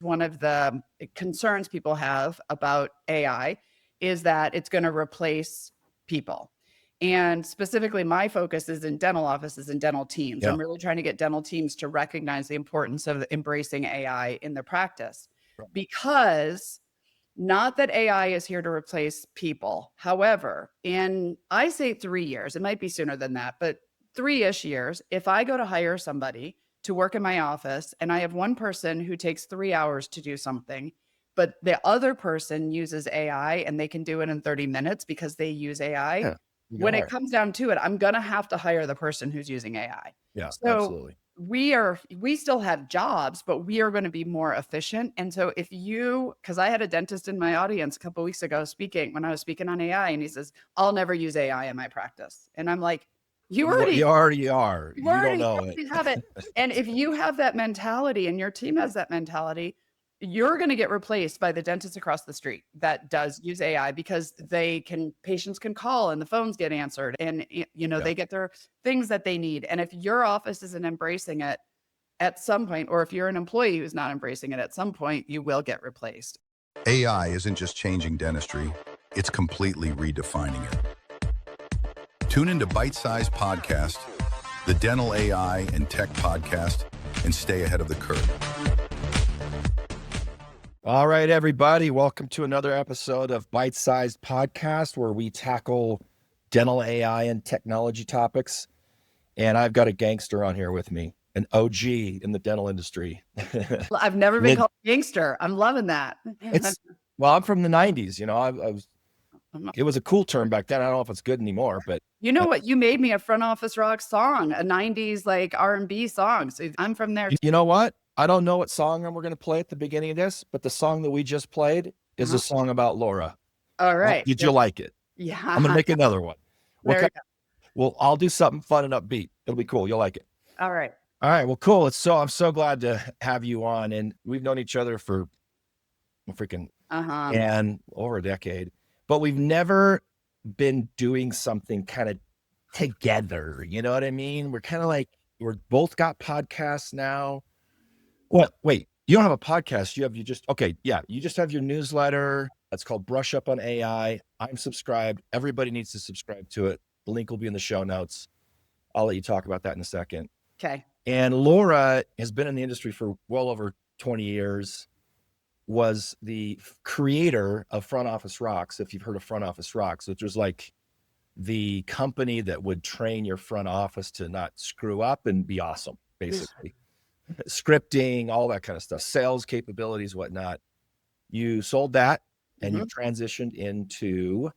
One of the concerns people have about AI is that it's going to replace people. And specifically, my focus is in dental offices and dental teams. Yeah. I'm really trying to get dental teams to recognize the importance of embracing AI in their practice, because not that AI is here to replace people. However, in I say 3 years, it might be sooner than that, but 3-ish years, if I go to hire somebody to work in my office and I have one person who takes 3 hours to do something, but the other person uses AI and they can do it in 30 minutes because they use AI. Yeah. When it comes down to it, I'm going to have to hire the person who's using AI. Yeah, So absolutely. we still have jobs, but we are going to be more efficient. And so because I had a dentist in my audience a couple of weeks ago when I was speaking on AI, and he says, I'll never use AI in my practice. And I'm like, you already are. You don't know it. have it. And if you have that mentality and your team has that mentality, you're going to get replaced by the dentist across the street that does use AI, because patients can call and the phones get answered, and they get their things that they need. And if your office isn't embracing it at some point, or if you're an employee who's not embracing it at some point, you will get replaced. AI isn't just changing dentistry, it's completely redefining it. Tune into BYTE SIZED Podcast, the dental AI and tech podcast, and stay ahead of the curve. All right, everybody. Welcome to another episode of BYTE SIZED Podcast, where we tackle dental AI and technology topics. And I've got a gangster on here with me, an OG in the dental industry. I've never been called gangster. I'm loving that. Well, I'm from the 90s. It was a cool term back then. I don't know if it's good anymore, but you know what? You made me a front office rock song, a 90s like R&B song. So I'm from there. You know what? I don't know what song we're going to play at the beginning of this, but the song that we just played is a song about Laura. All right. Did you like it? Yeah. I'm going to make another one. Well, I'll do something fun and upbeat. It'll be cool. You'll like it. All right. All right. Well, cool. I'm so glad to have you on, and we've known each other for and over a decade, but we've never been doing something kind of together. You know what I mean? We're kind of like, we're both got podcasts now. Well, wait, you don't have a podcast. You just have your newsletter. That's called Brush Up on AI. I'm subscribed. Everybody needs to subscribe to it. The link will be in the show notes. I'll let you talk about that in a second. Okay. And Laura has been in the industry for well over 20 years, was the creator of Front Office Rocks. If you've heard of Front Office Rocks, which was like the company that would train your front office to not screw up and be awesome, basically. Scripting, all that kind of stuff, sales capabilities, whatnot. You sold that and you transitioned into,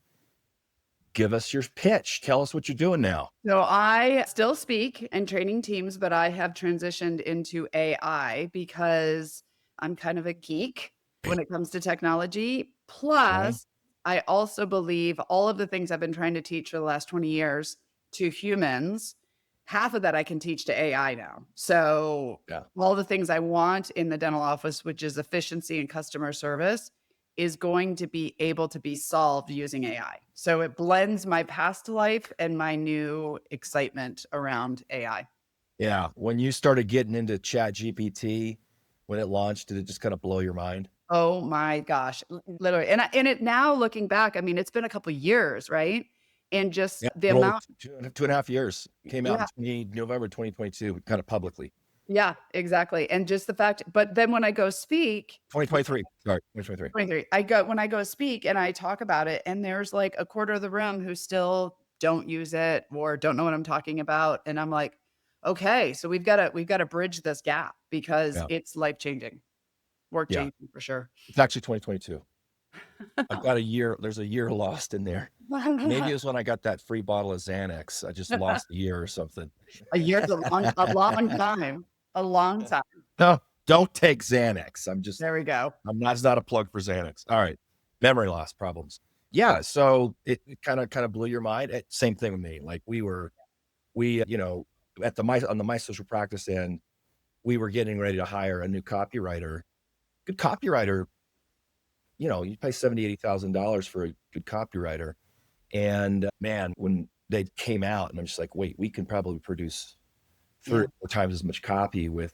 give us your pitch. Tell us what you're doing now. So I still speak and training teams, but I have transitioned into AI because I'm kind of a geek when it comes to technology. Plus, I also believe all of the things I've been trying to teach for the last 20 years to humans, half of that I can teach to AI now. So all the things I want in the dental office, which is efficiency and customer service, is going to be able to be solved using AI. So it blends my past life and my new excitement around AI. Yeah. When you started getting into ChatGPT, when it launched, did it just kind of blow your mind? Oh my gosh, literally. And it now looking back, I mean, it's been a couple of years, right? And just the amount, 2.5 years, came out in November 2022, kind of publicly. Yeah, exactly. And just the fact, but then when I go speak, 2023, sorry, 2023. When I go speak and I talk about it, and there's like a quarter of the room who still don't use it or don't know what I'm talking about. And I'm like, okay, so we've got to bridge this gap, because it's life-changing, work-changing for sure. It's actually 2022. I've got a year. There's a year lost in there. Maybe it was when I got that free bottle of Xanax. I just lost a year or something. A year's a long time. A long time. No, don't take Xanax. There we go. That's not a plug for Xanax. All right. Memory loss problems. Yeah. So it kind of blew your mind. Same thing with me. Like we on the My Social Practice end, we were getting ready to hire a new copywriter. Good copywriter, you pay $70,000, $80,000 for a good copywriter. And man, when they came out, and I'm just like, wait, we can probably produce 3 or 4 times as much copy with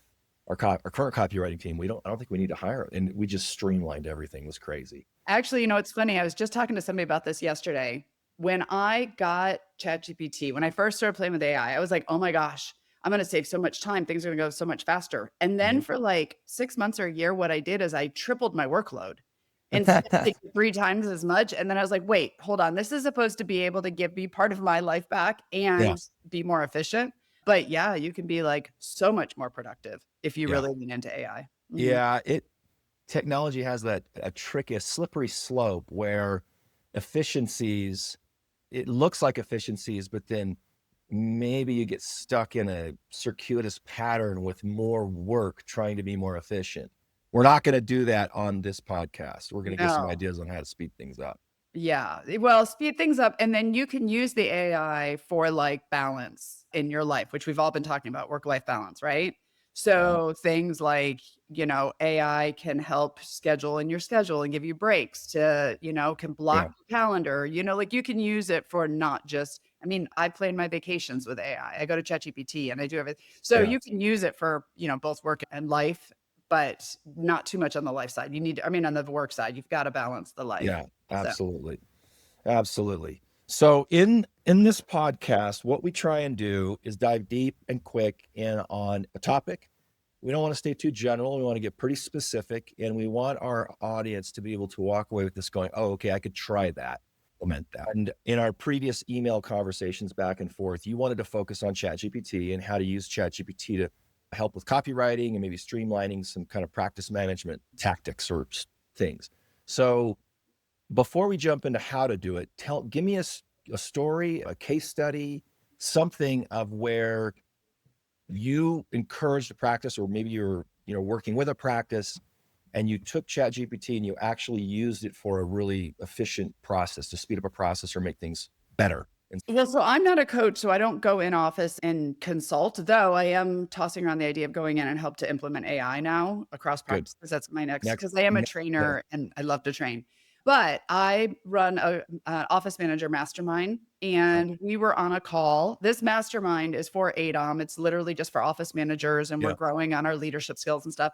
our current copywriting team, I don't think we need to hire, and we just streamlined everything. It was crazy. Actually, it's funny. I was just talking to somebody about this yesterday. When I got ChatGPT, when I first started playing with AI, I was like, oh my gosh, I'm going to save so much time. Things are going to go so much faster. And then for like 6 months or a year, what I did is I tripled my workload instead of taking 3 times as much. And then I was like, wait, hold on. This is supposed to be able to give me part of my life back and be more efficient. But yeah, you can be like so much more productive if you really lean into AI. Yeah, technology has a tricky, a slippery slope where efficiencies, it looks like efficiencies, but then maybe you get stuck in a circuitous pattern with more work trying to be more efficient. We're not going to do that on this podcast. We're going to get some ideas on how to speed things up. Yeah. Well, speed things up. And then you can use the AI for like balance in your life, which we've all been talking about, work-life balance, right? So things like, AI can help schedule in your schedule and give you breaks to, can block your calendar, like you can use it for not just, I plan my vacations with AI. I go to ChatGPT and I do everything. So you can use it for, both work and life, but not too much on the life side. You need, on the work side, you've got to balance the life. Yeah, absolutely. Absolutely. So in this podcast, what we try and do is dive deep and quick in on a topic. We don't want to stay too general. We want to get pretty specific, and we want our audience to be able to walk away with this going, oh, okay, I could try that, implement that. And in our previous email conversations back and forth, you wanted to focus on ChatGPT and how to use ChatGPT to help with copywriting and maybe streamlining some kind of practice management tactics or things. So before we jump into how to do it, give me a story, a case study, something of where you encouraged a practice, or maybe you're working with a practice and you took ChatGPT and you actually used it for a really efficient process to speed up a process or make things better. Well, so I'm not a coach, so I don't go in office and consult, though I am tossing around the idea of going in and help to implement AI now across practices. That's my next, because I am a trainer and I love to train. But I run a office manager mastermind, and we were on a call. This mastermind is for ADOM. It's literally just for office managers, and we're growing on our leadership skills and stuff.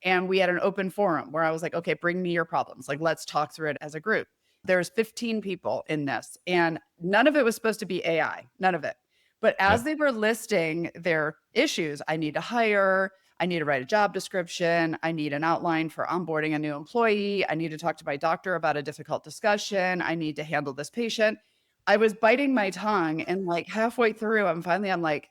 And we had an open forum where I was like, okay, bring me your problems. Like, let's talk through it as a group. There's 15 people in this, and none of it was supposed to be AI, none of it. But as they were listing their issues, I need to hire, I need to write a job description, I need an outline for onboarding a new employee, I need to talk to my doctor about a difficult discussion, I need to handle this patient. I was biting my tongue, and like halfway through, I'm like,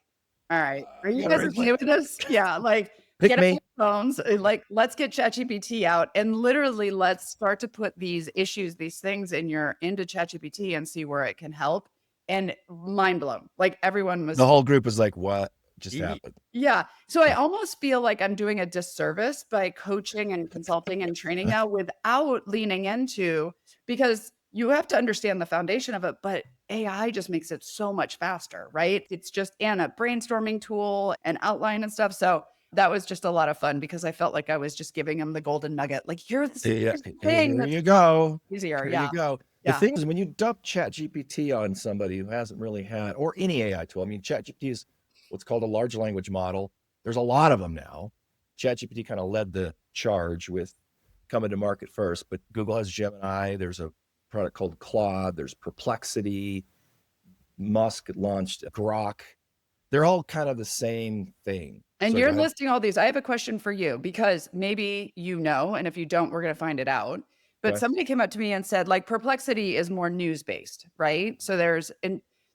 all right, are you guys okay with this? Yeah, like, get on your phones, like, let's get ChatGPT out and literally let's start to put these issues, these things into ChatGPT and see where it can help. And mind blown. Like, everyone was, the whole group was like, what just happened? Yeah. So I almost feel like I'm doing a disservice by coaching and consulting and training now without leaning into, because you have to understand the foundation of it, but AI just makes it so much faster, right? It's just a brainstorming tool and outline and stuff. So that was just a lot of fun because I felt like I was just giving him the golden nugget. Like, here's the thing. Here you go. Easier. Here you go. The thing is, when you dump ChatGPT on somebody who hasn't really had, or any AI tool, ChatGPT is what's called a large language model. There's a lot of them now. ChatGPT kind of led the charge with coming to market first, but Google has Gemini. There's a product called Claude. There's Perplexity. Musk launched Grok. They're all kind of the same thing. And you're listing all these. I have a question for you, because maybe and if you don't, we're going to find it out. But somebody came up to me and said, like, Perplexity is more news-based, right? So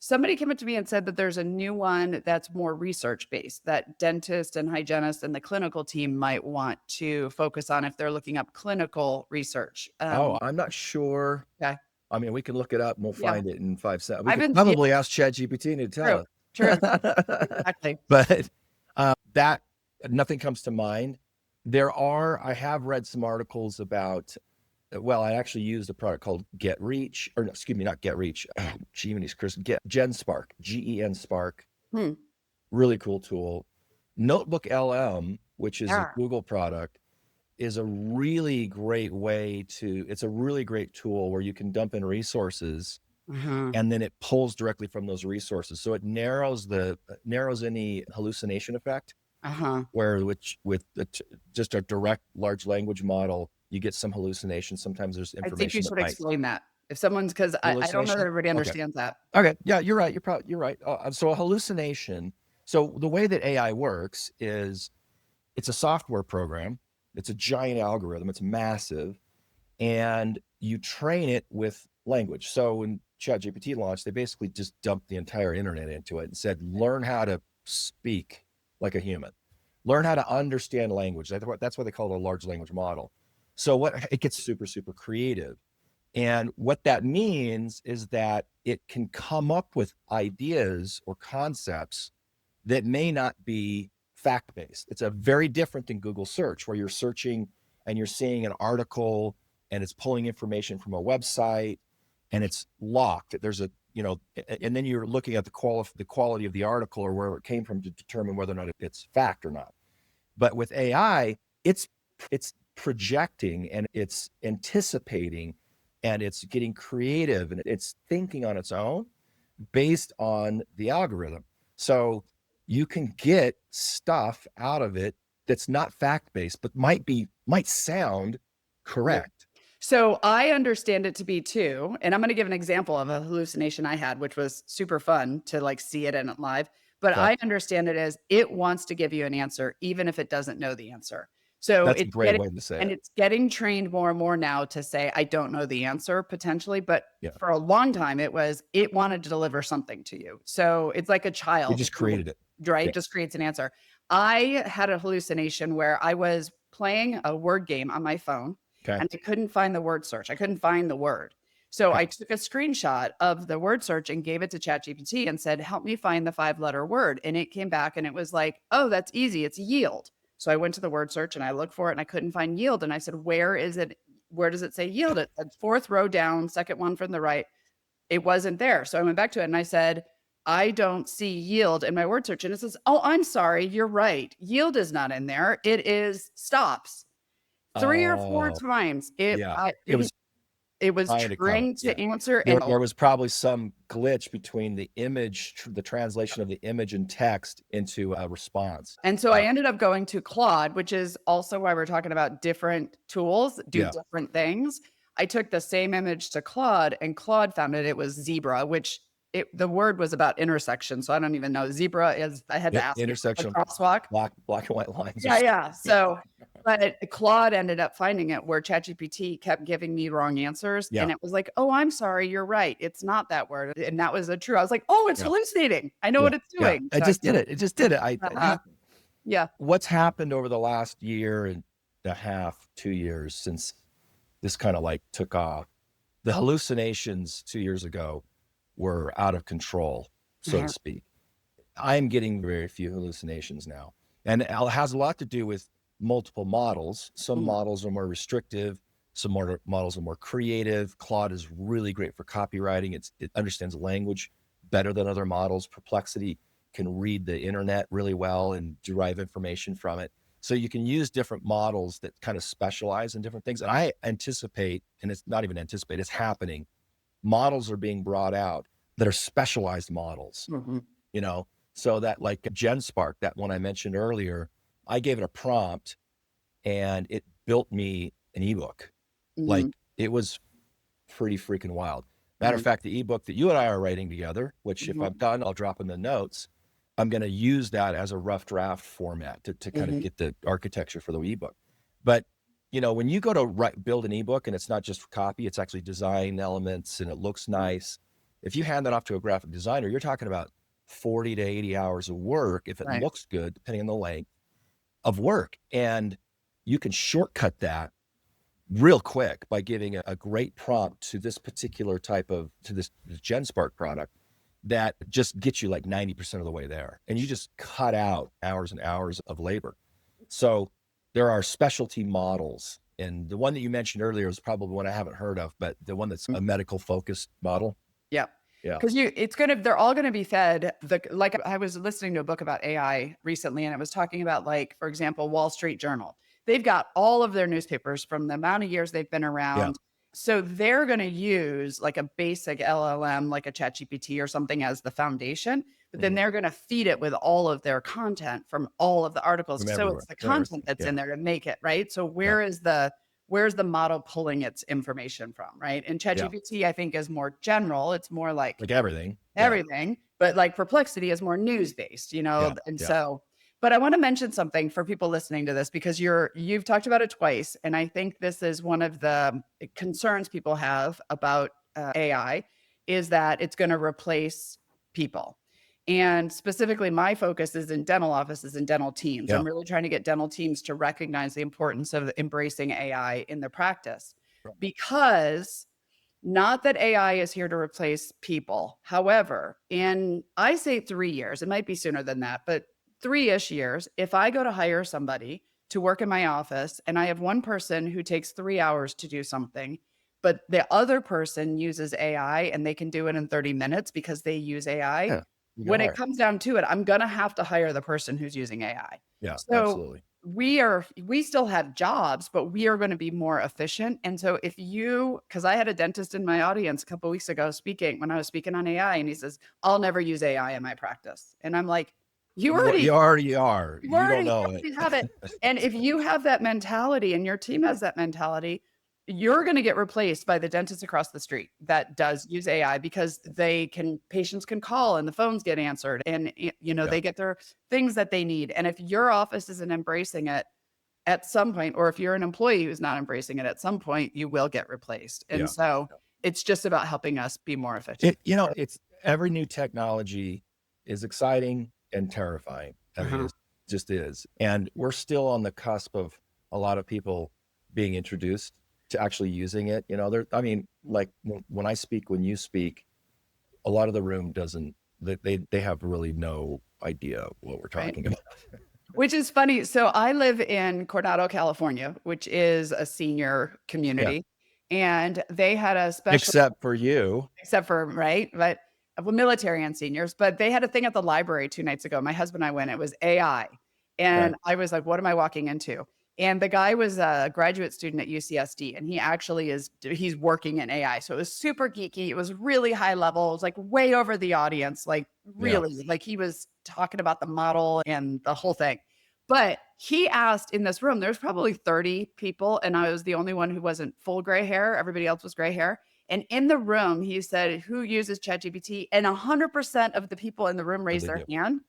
somebody came up to me and said that there's a new one that's more research-based, that dentists and hygienists and the clinical team might want to focus on if they're looking up clinical research. I'm not sure. Okay. We can look it up and we'll find it in 5 seconds. We could probably ask ChatGPT to tell us. True. Exactly. But that nothing comes to mind. I have read some articles about, I actually used a product called GetReach, or excuse me, not GetReach. GenSpark, GEN Spark. Really cool tool. Notebook LM, which is a Google product, is a really great it's a really great tool where you can dump in resources and then it pulls directly from those resources. So it narrows any hallucination effect. where with just a direct large language model, you get some hallucinations. Sometimes there's I think you information that should might explain that. If someone's, because I don't know that hallucination. everybody Okay. understands that. Okay. Yeah, you're right. You're right. So a hallucination. So the way that AI works is it's a software program. It's a giant algorithm. It's massive. And you train it with language. So when ChatGPT launched, they basically just dumped the entire internet into it and said, learn how to speak like a human, learn how to understand language. That's why they call it a large language model. So it gets super, super creative. And what that means is that it can come up with ideas or concepts that may not be fact-based. It's a very different than Google search, where you're searching and you're seeing an article and it's pulling information from a website and it's locked. There's and then you're looking at the quality of the article or where it came from to determine whether or not it's fact or not. But with AI, it's projecting and it's anticipating and it's getting creative and it's thinking on its own based on the algorithm. So you can get stuff out of it that's not fact-based, but might sound correct. So I understand it to be too, and I'm going to give an example of a hallucination I had, which was super fun to like see it in it live. But Okay. I understand it as it wants to give you an answer, even if it doesn't know the answer. So That's a great way to say it. it's getting trained more and more now to say, I don't know the answer potentially, but Yeah. for a long time it wanted to deliver something to you. So it's like a child. It just created it. Right? Yeah. Just creates an answer. I had a hallucination where I was playing a word game on my phone. Okay. And I couldn't find the word search. I couldn't find the word. So I took a screenshot of the word search and gave it to ChatGPT and said, help me find the 5-letter word. And it came back and it was like, oh, that's easy. It's yield. So I went to the word search and I looked for it and I couldn't find yield. And I said, where is it? Where does it say yield? It said 4th row down, second one from the right. It wasn't there. So I went back to it and I said, I don't see yield in my word search. And it says, oh, I'm sorry. You're right. Yield is not in there. It is stops. 3 or 4 times. It was trying to answer. There was probably some glitch between the image, the translation of the image and text into a response. And so I ended up going to Claude, which is also why we're talking about different tools do different things. I took the same image to Claude and Claude found it was zebra, which the word was about intersection. So I don't even know. Zebra is, I had to ask intersection, crosswalk. Black and white lines. Yeah. So, but Claude ended up finding it where ChatGPT kept giving me wrong answers. And it was like, oh, I'm sorry. You're right. It's not that word. And that was true. I was like, oh, it's hallucinating. I know what it's doing. It just did it. It just did it. Yeah. What's happened over the last year and a half, 2 years since this kind of like took off? The hallucinations 2 years ago were out of control, so to speak. I'm getting very few hallucinations now. And it has a lot to do with multiple models. Some models are more restrictive. Some more models are more creative. Claude is really great for copywriting. It understands language better than other models. Perplexity can read the internet really well and derive information from it. So you can use different models that kind of specialize in different things. And I anticipate, and it's not even anticipate, it's happening. Models are being brought out that are specialized models, so that like GenSpark, that one I mentioned earlier, I gave it a prompt and it built me an ebook. Like it was pretty freaking wild. Matter of fact, the ebook that you and I are writing together, which if I'm done, I'll drop in the notes. I'm going to use that as a rough draft format to kind of get the architecture for the ebook. But when you go to build an ebook and it's not just copy, it's actually design elements and it looks nice. If you hand that off to a graphic designer, you're talking about 40 to 80 hours of work, if it looks good, depending on the length of work. And you can shortcut that real quick by giving a great prompt to this particular to this GenSpark product that just gets you like 90% of the way there. And you just cut out hours and hours of labor. So there are specialty models. And the one that you mentioned earlier is probably one I haven't heard of, but the one that's a medical focused model. Yeah. Because they're all going to be fed. Like I was listening to a book about AI recently, and it was talking about, like, for example, Wall Street Journal. They've got all of their newspapers from the amount of years they've been around. So they're going to use like a basic LLM, like a ChatGPT or something as the foundation, but then they're going to feed it with all of their content from all of the articles. From So everywhere. it's the content that's in there to make it, right? So where's the model pulling its information from, right? And ChatGPT, I think, is more general. It's more like everything. But like Perplexity is more news-based, and so, but I want to mention something for people listening to this, because you've talked about it twice. And I think this is one of the concerns people have about AI, is that it's going to replace people. And specifically, my focus is in dental offices and dental teams. I'm really trying to get dental teams to recognize the importance of embracing AI in their practice, because not that AI is here to replace people. However, I say 3 years, it might be sooner than that, but 3-ish years, if I go to hire somebody to work in my office and I have one person who takes 3 hours to do something, but the other person uses AI and they can do it in 30 minutes because they use AI. When it comes down to it, I'm going to have to hire the person who's using AI. Yeah, So absolutely. we still have jobs, but we are going to be more efficient. And so because I had a dentist in my audience a couple of weeks ago when I was speaking on AI, and he says, I'll never use AI in my practice. And I'm like, you already are. You don't know it. have it. And if you have that mentality and your team has that mentality, you're going to get replaced by the dentist across the street that does use AI, because patients can call and the phones get answered, and they get their things that they need. And if your office isn't embracing it at some point, or if you're an employee who's not embracing it at some point, you will get replaced. And so it's just about helping us be more efficient. It's every new technology is exciting and terrifying. I mean, it just is. And we're still on the cusp of a lot of people being introduced to actually using it. Like when I speak, when you speak, a lot of the room they have really no idea what we're talking about. Which is funny. So I live in Coronado, California, which is a senior community. And they had a special, except for you, right? But military and seniors, but they had a thing at the library 2 nights ago. My husband and I went, it was AI. And I was like, what am I walking into? And the guy was a graduate student at UCSD, and he actually he's working in AI. So it was super geeky. It was really high level. It was like way over the audience, like really, like he was talking about the model and the whole thing. But he asked in this room, there's probably 30 people, and I was the only one who wasn't full gray hair. Everybody else was gray hair. And in the room, he said, who uses ChatGPT? And 100% of the people in the room raised their hand.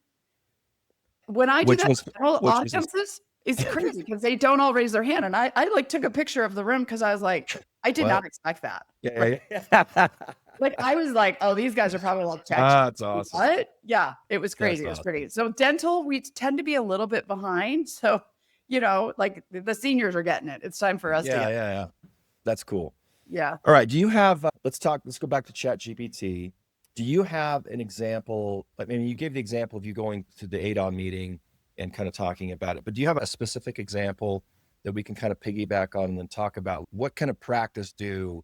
When I do audiences, it's crazy because they don't all raise their hand. And I like took a picture of the room because I was like, I did not expect that. Like I was like, oh, these guys are probably like, that's awesome. What? Yeah, it was crazy. It was pretty. So dental, we tend to be a little bit behind. So, like the seniors are getting it. It's time for us to get it. Yeah. That's cool. Yeah. All right. Do you have, let's go back to ChatGPT. Do you have an example? I mean, you gave the example of you going to the ADOM meeting and kind of talking about it, but do you have a specific example that we can kind of piggyback on and then talk about what kind of practice do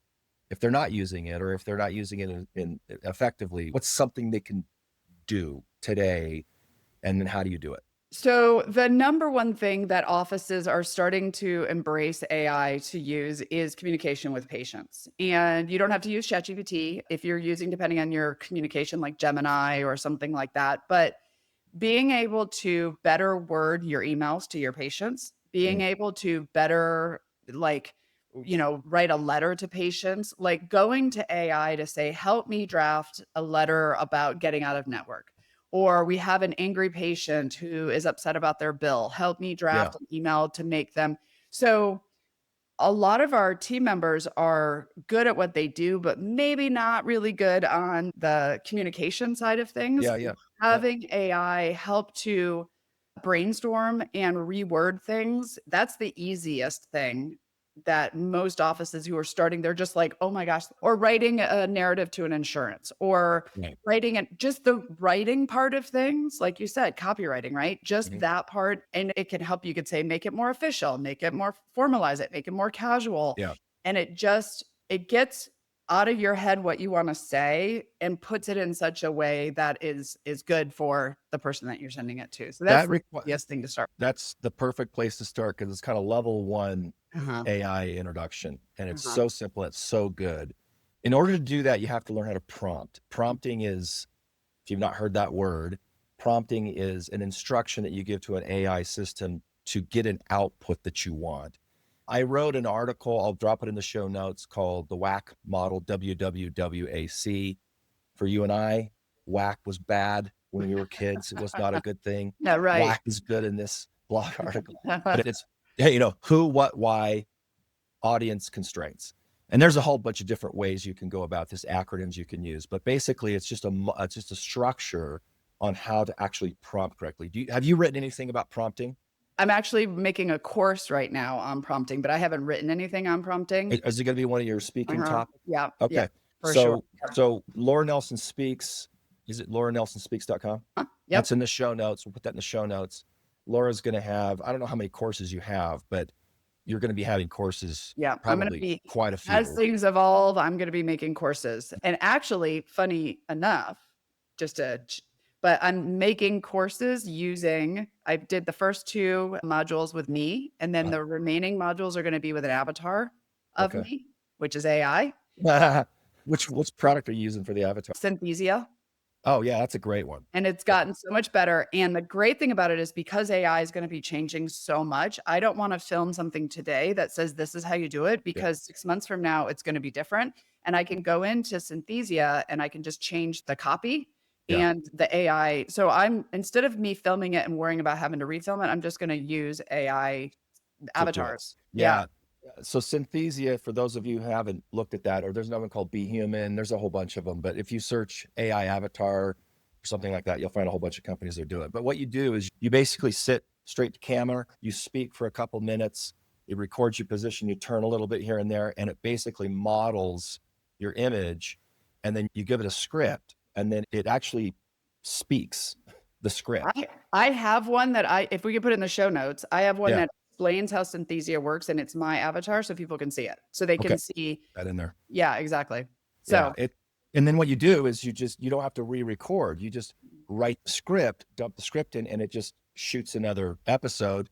if they're not using it, or if they're not using it in effectively, what's something they can do today? And then how do you do it? So the number one thing that offices are starting to embrace AI to use is communication with patients. And you don't have to use ChatGPT if you're using, depending on your communication, like Gemini or something like that. But being able to better word your emails to your patients, being able to better, write a letter to patients, like going to AI to say, help me draft a letter about getting out of network. Or we have an angry patient who is upset about their bill. Help me draft an email to make them. So a lot of our team members are good at what they do, but maybe not really good on the communication side of things. Having AI help to brainstorm and reword things, that's the easiest thing that most offices who are starting, they're just like, oh my gosh, or writing a narrative to an insurance, or writing it, just the writing part of things, like you said, copywriting, right? Just that part. And it can help, you could say, make it more official, make it more, formalize it, make it more casual. And it gets out of your head what you want to say and puts it in such a way that is good for the person that you're sending it to. So that's the easiest thing to start. That's the perfect place to start, because it's kind of level one AI introduction, and it's so simple. It's so good. In order to do that, you have to learn how to prompt. Prompting is If you've not heard that word, prompting is an instruction that you give to an AI system to get an output that you want. I wrote an article, I'll drop it in the show notes, called the WAC model, WWWAC. For you and I, WAC was bad when we were kids. It was not a good thing. Yeah, right. WAC is good in this blog article. But it's, hey, who, what, why, audience constraints. And there's a whole bunch of different ways you can go about this, acronyms you can use. But basically, it's just a structure on how to actually prompt correctly. Have you written anything about prompting? I'm actually making a course right now on prompting, but I haven't written anything on prompting. Is it going to be one of your speaking topics? Yeah. Okay. Yeah, for sure. So Laura Nelson Speaks, is it lauranelsonspeaks.com? Yep. That's in the show notes. We'll put that in the show notes. Laura's going to have, I don't know how many courses you have, but you're going to be having courses. Yeah, I'm going to be, quite a few. as things evolve, I'm going to be making courses. And actually, funny enough, but I'm making courses using, I did the first 2 modules with me, and then the remaining modules are going to be with an avatar of me, which is AI. Which product are you using for the avatar? Synthesia. Oh yeah, that's a great one. And it's gotten so much better. And the great thing about it is because AI is going to be changing so much, I don't want to film something today that says this is how you do it, because 6 months from now, it's going to be different. And I can go into Synthesia and I can just change the copy and the AI. So instead of me filming it and worrying about having to refilm it, I'm just going to use AI avatars. Yeah. So Synthesia, for those of you who haven't looked at that, or there's another one called Be Human, there's a whole bunch of them. But if you search AI avatar or something like that, you'll find a whole bunch of companies that do it. But what you do is you basically sit straight to camera, you speak for a couple minutes, it records your position, you turn a little bit here and there, and it basically models your image. And then you give it a script, and then it actually speaks the script. I have one that if we could put it in the show notes, I have one that explains how Synthesia works, and it's my avatar so people can see it. So they can see that in there. Yeah, exactly. So and then what you do is you don't have to re-record. You just write the script, dump the script in, and it just shoots another episode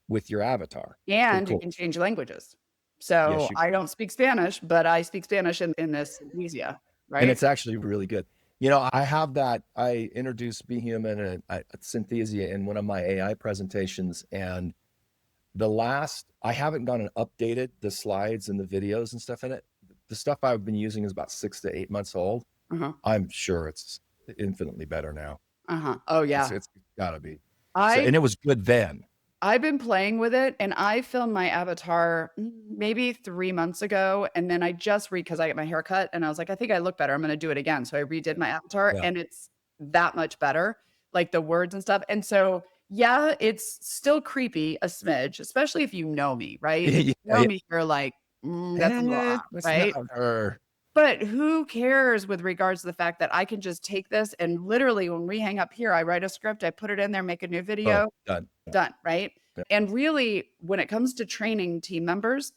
with your avatar. And you can change languages. So I don't speak Spanish, but I speak Spanish in this Synthesia, right? And it's actually really good. I have that. I introduced Be Human and Synthesia in one of my AI presentations, and I haven't gone and updated the slides and the videos and stuff in it. The stuff I've been using is about 6 to 8 months old. I'm sure it's infinitely better now. Oh yeah. It's gotta be. And it was good then. I've been playing with it, and I filmed my avatar maybe 3 months ago. And then I just because I got my hair cut and I was like, I think I look better. I'm going to do it again. So I redid my avatar and it's that much better, like the words and stuff. And so, yeah, it's still creepy a smidge, especially if you know me, right? If you know me, you're like, that's a lot, right? Not her. But who cares with regards to the fact that I can just take this and literally when we hang up here, I write a script, I put it in there, make a new video, done, right? Yeah. And really, when it comes to training team members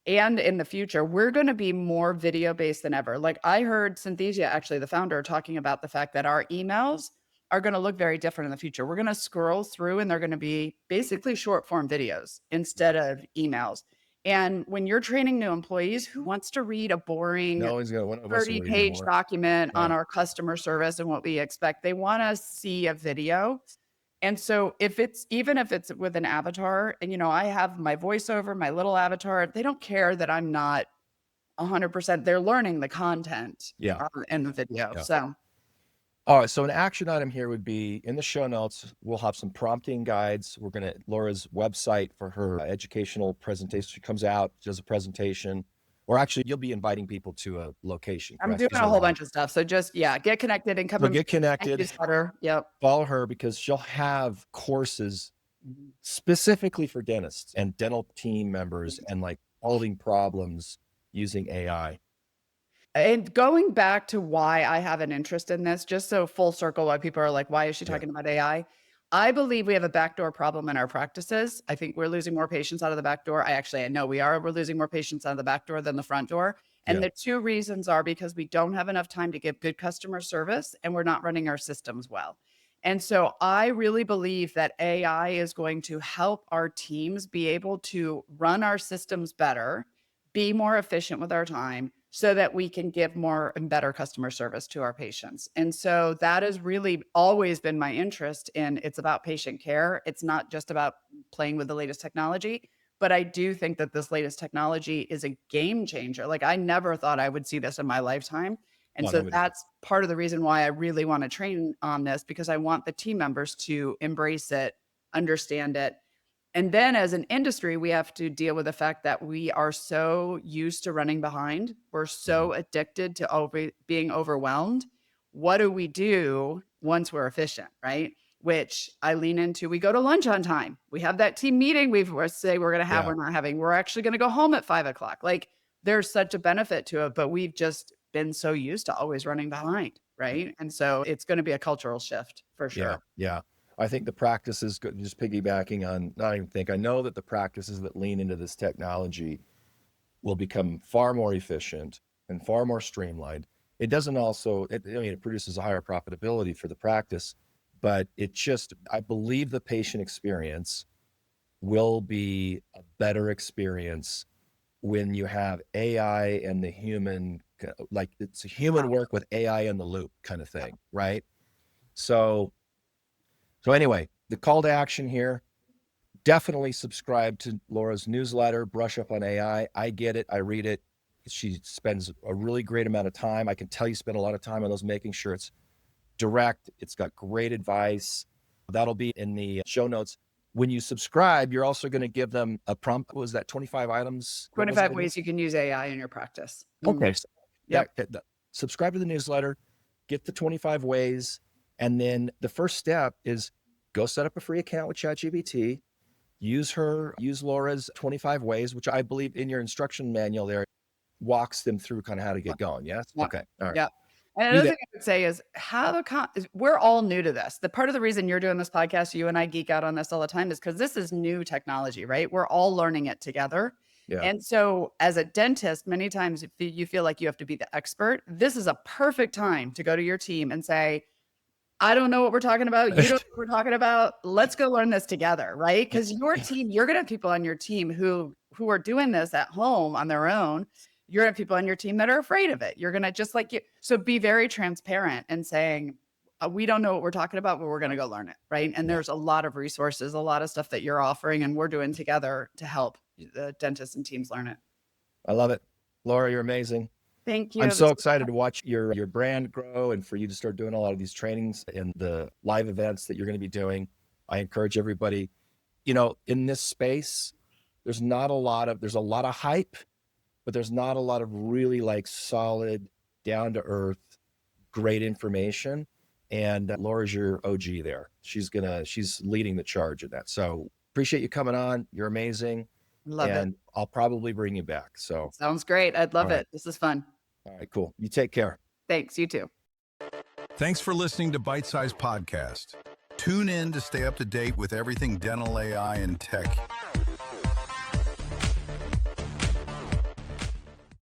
and in the future, we're going to be more video based than ever. Like I heard Synthesia, actually the founder, talking about the fact that our emails are going to look very different in the future. We're going to scroll through and they're going to be basically short form videos instead of emails. And when you're training new employees, who wants to read a boring 30-page document on our customer service and what we expect? They want to see a video. And so even if it's with an avatar, and I have my voiceover, my little avatar, they don't care that I'm not 100%. They're learning the content in the video. Yeah. So. All right. So an action item here would be in the show notes. We'll have some prompting guides. Laura's website for her educational presentation. She comes out, does a presentation, or actually you'll be inviting people to a location. I'm doing a whole bunch of stuff. So just, get connected and come. Get connected. Yep. Follow her because she'll have courses specifically for dentists and dental team members and like solving problems using AI. And going back to why I have an interest in this, just so full circle, why people are like, why is she talking about AI? I believe we have a backdoor problem in our practices. I think we're losing more patients out of the back door. I know we are. We're losing more patients out of the back door than the front door. And the 2 reasons are because we don't have enough time to give good customer service and we're not running our systems well. And so I really believe that AI is going to help our teams be able to run our systems better, be more efficient with our time, so that we can give more and better customer service to our patients. And so that has really always been my interest in. It's about patient care. It's not just about playing with the latest technology, but I do think that this latest technology is a game changer. Like I never thought I would see this in my lifetime. And Oh, so nobody. that's part of the reason why I really want to train on this, because I want the team members to embrace it, understand it. And then as an industry, we have to deal with the fact that we are so used to running behind. We're so addicted to being overwhelmed. What do we do once we're efficient, right? Which I lean into. We go to lunch on time. We have that team meeting we say we're going to have, Yeah. we're not having. We're actually going to go home at 5 o'clock. Like there's such a benefit to it, but we've just been so used to always running behind, right? And so it's going to be a cultural shift for Yeah. sure. Yeah. I think the practices, just piggybacking on, not even think, I know that the practices that lean into this technology will become far more efficient and far more streamlined. It doesn't also, it produces a higher profitability for the practice, but I believe the patient experience will be a better experience when you have AI and the human, like it's a human work with AI in the loop kind of thing, right? So anyway, the call to action here, definitely subscribe to Laura's newsletter, Brush Up on AI. I get it. I read it. She spends a really great amount of time. I can tell you spend a lot of time on those, making sure it's direct. It's got great advice. That'll be in the show notes. When you subscribe, you're also going to give them a prompt. What was that 25 items? What was 25 it? ways you can use AI in your practice. Okay. So Yep. subscribe to the newsletter, get the 25 ways. And then the first step is go set up a free account with ChatGPT. Use Laura's 25 ways, which I believe in your instruction manual there walks them through kind of how to get going. Yes. Yep. Okay. All right. Yep. And Do another that. thing I would say is we're all new to this. The part of the reason you're doing this podcast, you and I geek out on this all the time, is because this is new technology, right? We're all learning it together. Yeah. And so as a dentist, many times if you feel like you have to be the expert, this is a perfect time to go to your team and say, I don't know what we're talking about. You don't know what we're talking about. Let's go learn this together, right? Because your team, you're going to have people on your team who are doing this at home on their own. You're going to have people on your team that are afraid of it. You're going to just like you. So be very transparent and saying, we don't know what we're talking about, but we're going to go learn it, right? And there's a lot of resources, a lot of stuff that you're offering and we're doing together to help the dentists and teams learn it. I love it. Laura, you're amazing. Thank you. I'm so excited to watch your brand grow and for you to start doing a lot of these trainings and the live events that you're going to be doing. I encourage everybody, in this space, there's a lot of hype, but there's not a lot of really like solid, down to earth, great information. And Laura's your OG there. She's leading the charge in that. So appreciate you coming on. You're amazing. Love it. I'll probably bring you back. So Sounds great. I'd love All right. it. This is fun. all right, cool. You take care. Thanks. You too. Thanks for listening to Bite Size Podcast. Tune in to stay up to date with everything dental AI and tech